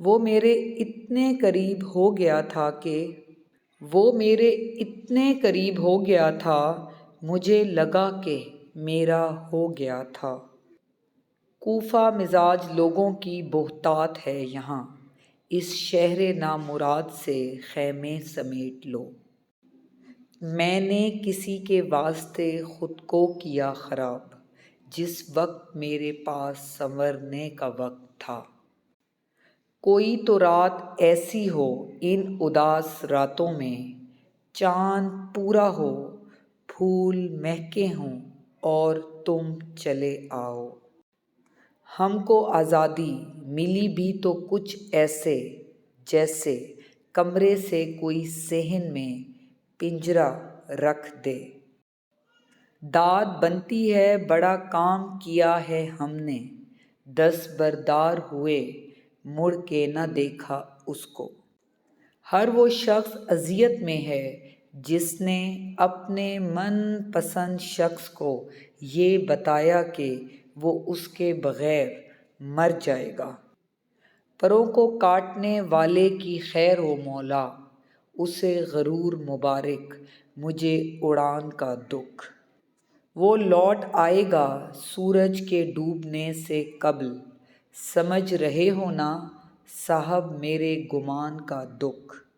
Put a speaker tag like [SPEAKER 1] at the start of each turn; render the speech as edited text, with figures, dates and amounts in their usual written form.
[SPEAKER 1] وہ میرے اتنے قریب ہو گیا تھا مجھے لگا کہ میرا ہو گیا تھا۔ کوفہ مزاج لوگوں کی بہتات ہے یہاں، اس شہر نامراد سے خیمے سمیٹ لو۔ میں نے کسی کے واسطے خود کو کیا خراب، جس وقت میرے پاس سنورنے کا وقت تھا۔ کوئی تو رات ایسی ہو ان اداس راتوں میں، چاند پورا ہو، پھول مہکے ہوں اور تم چلے آؤ۔ ہم کو آزادی ملی بھی تو کچھ ایسے جیسے کمرے سے کوئی صحن میں پنجرہ رکھ دے۔ داد بنتی ہے بڑا کام کیا ہے ہم نے، دستبردار ہوئے مڑ کے نہ دیکھا اس کو۔ ہر وہ شخص اذیت میں ہے جس نے اپنے من پسند شخص کو یہ بتایا کہ وہ اس کے بغیر مر جائے گا۔ پروں کو کاٹنے والے کی خیر ہو مولا، اسے غرور مبارک مجھے اڑان کا دکھ۔ وہ لوٹ آئے گا سورج کے ڈوبنے سے قبل، سمجھ رہے ہو نا صاحب میرے گمان کا دکھ۔